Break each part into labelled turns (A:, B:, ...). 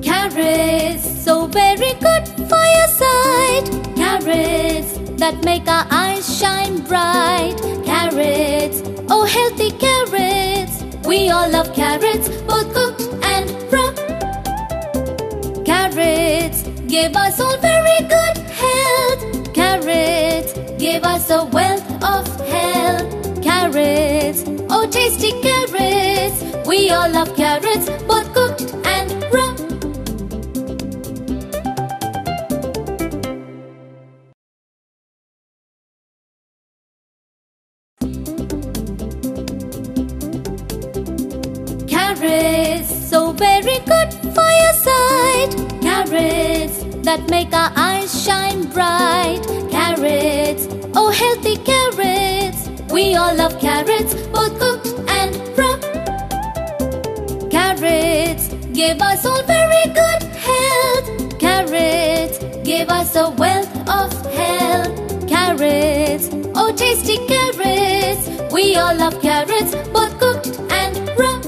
A: Carrots, so very good for your sight. Carrots that make our eyes shine bright. Carrots, oh healthy carrots. We all love carrots, both cooked and raw. Carrots give us all very good health. Carrots give us a wealth of health. Carrots, oh tasty carrots. We all love carrots, both cooked and raw. Carrots, so very good for your sight. Carrots that make our eyes shine bright. Carrots, oh healthy carrots. We all love carrots, both cooked and raw. Carrots give us all very good health. Carrots give us a wealth of health. Carrots, oh tasty carrots. We all love carrots, both cooked and raw.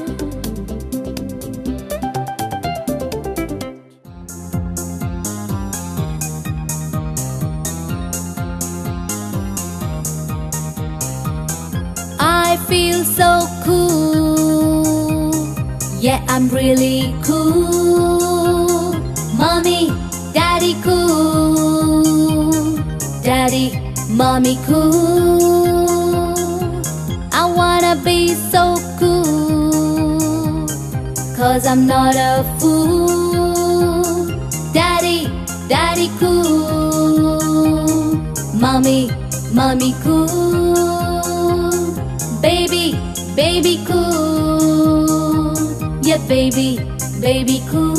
A: I feel so cool. Yeah, I'm really cool. Mommy, Daddy cool. Daddy, Mommy cool. I wanna be so cool, 'cause I'm not a fool. Daddy, Daddy cool. Mommy, Mommy cool. Baby, baby cool. Yeah, baby, baby cool.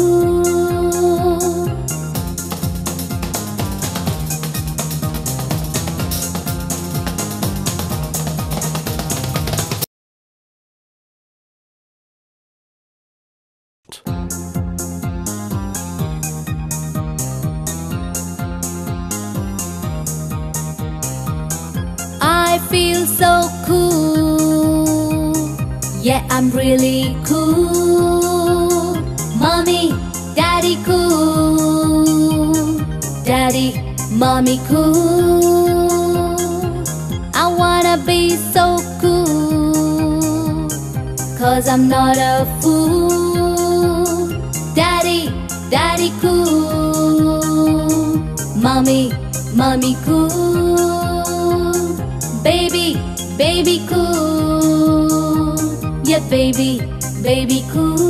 A: I feel so cool. Yeah, I'm really cool. Mommy, Daddy cool. Daddy, Mommy cool. I wanna be so cool, 'cause I'm not a fool. Daddy, Daddy cool. Mommy, Mommy cool. Baby, baby cool. Yeah, baby, baby cool.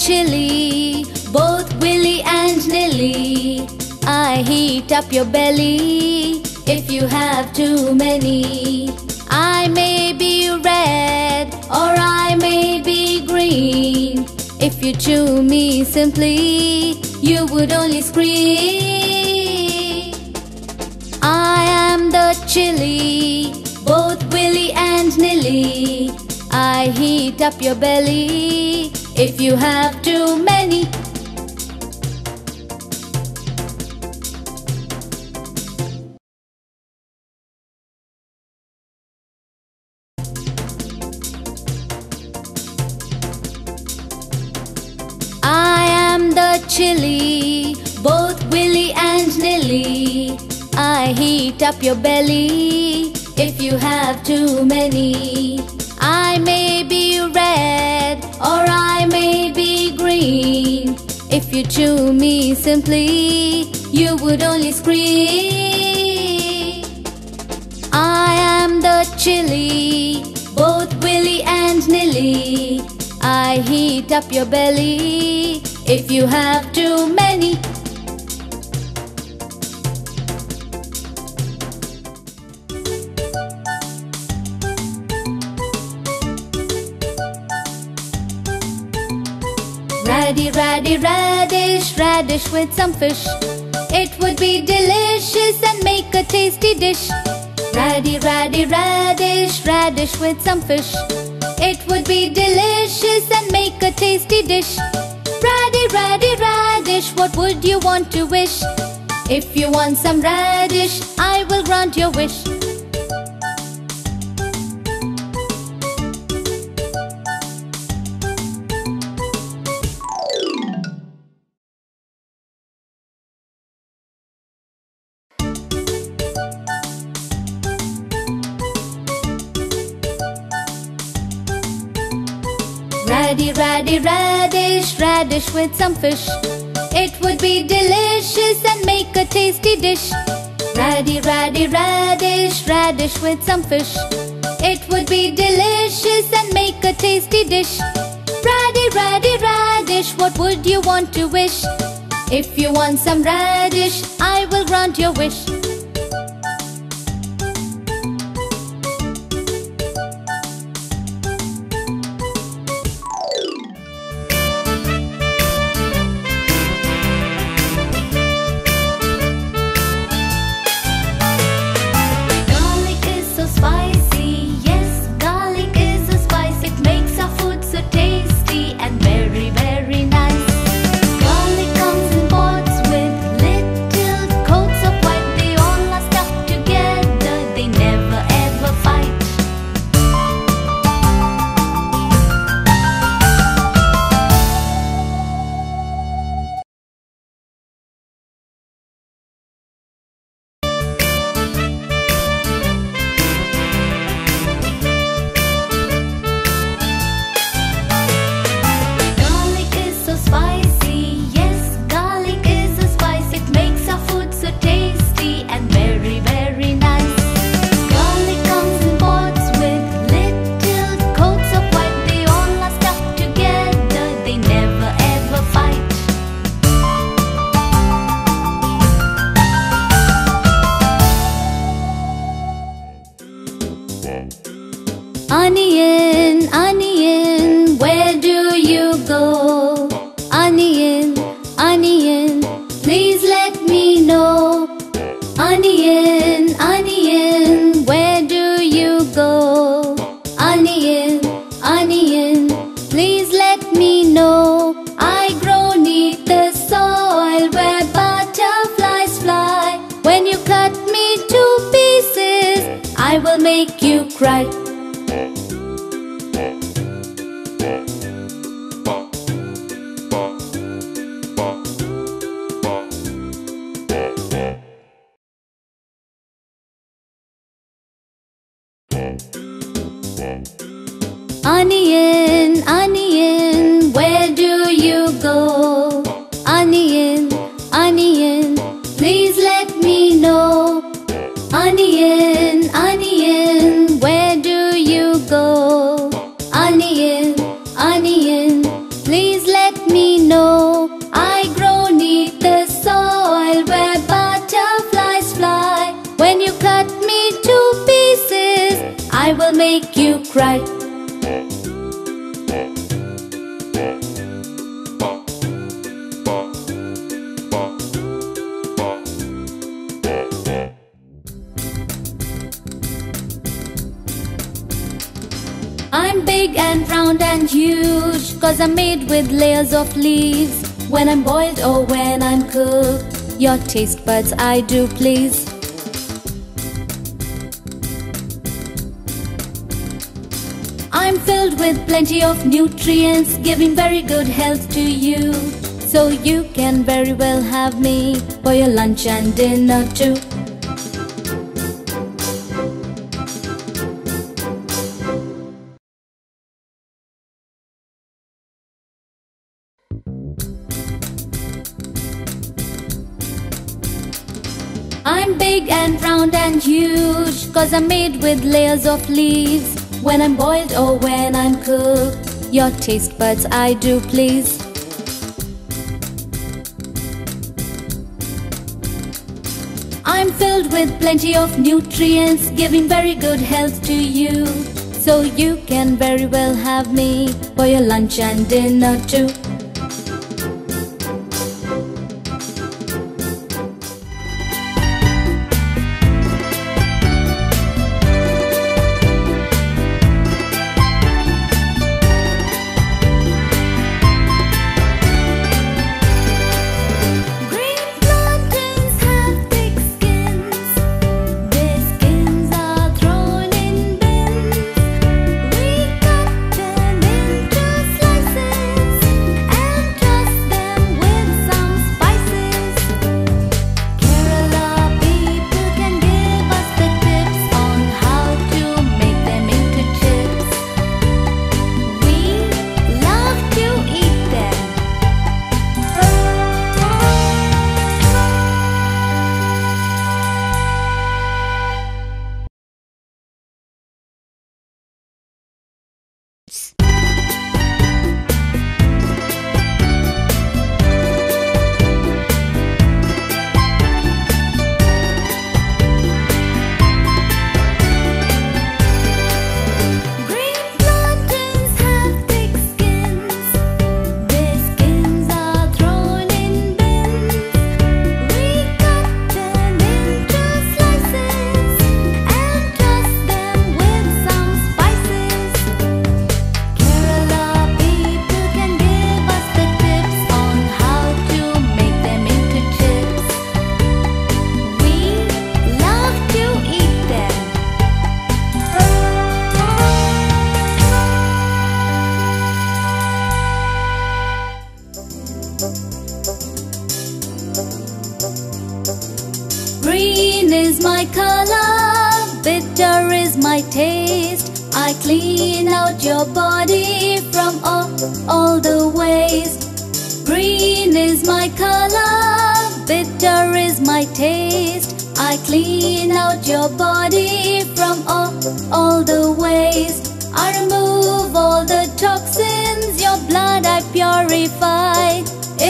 A: Chili, both Willy and Nilly. I heat up your belly if you have too many. I may be red or I may be green. If you chew me simply, you would only scream. I am the chili, both Willy and Nilly. I heat up your belly if you have too many. I am the chili, both Willy and Nilly. I heat up your belly if you have too many. I may be red or I may be green. If you chew me simply, you would only scream. I am the chili, both Willy and Nilly. I heat up your belly if you have too many. Raddy, raddy, radish, radish with some fish. It would be delicious and make a tasty dish. Raddy, raddy, radish, radish with some fish. It would be delicious and make a tasty dish. Raddy, raddy, radish, what would you want to wish? If you want some radish, I will grant your wish. Raddy, raddy, radish, radish with some fish. It would be delicious and make a tasty dish. Raddy, raddy, radish, radish with some fish. It would be delicious and make a tasty dish. Raddy, raddy, radish, what would you want to wish? If you want some radish, I will grant your wish. Onion, onion, where do you go? Onion, onion, please let me know. Onion, onion, where do you go? Onion, onion, please let me know. I grow neath the soil where butterflies fly. When you cut me to pieces, I will make you cry. Onion, onion, where do you go? Onion, onion, please let me know. Onion, onion, where do you go? Onion, onion, please let me know. I grow neath the soil where butterflies fly. When you cut me to pieces, I will make you cry. I'm big and round and huge, 'cause I'm made with layers of leaves. When I'm boiled or when I'm cooked, your taste buds I do please. I'm filled with plenty of nutrients, giving very good health to you. So you can very well have me for your lunch and dinner too. I'm big and round and huge, 'cause I'm made with layers of leaves. When I'm boiled or when I'm cooked, your taste buds I do please. I'm filled with plenty of nutrients, giving very good health to you. So you can very well have me for your lunch and dinner too. Green is my color, bitter is my taste. I clean out your body from all the waste. Green is my color, bitter is my taste. I clean out your body from all the waste. I remove all the toxins, your blood I purify.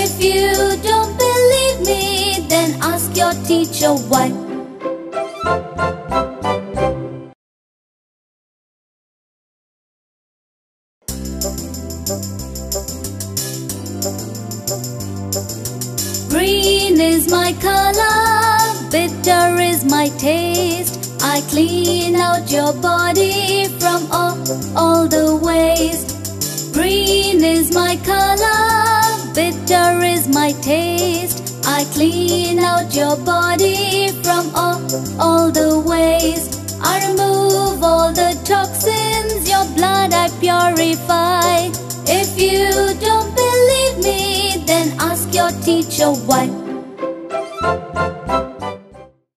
A: If you don't believe me, then ask your teacher why. Green is my color, bitter is my taste. I clean out your body from all the waste. Green is my color, bitter is my taste. I clean out your body from all the waste. I remove all the toxins, your blood I purify. If you don't believe me, then ask your teacher why.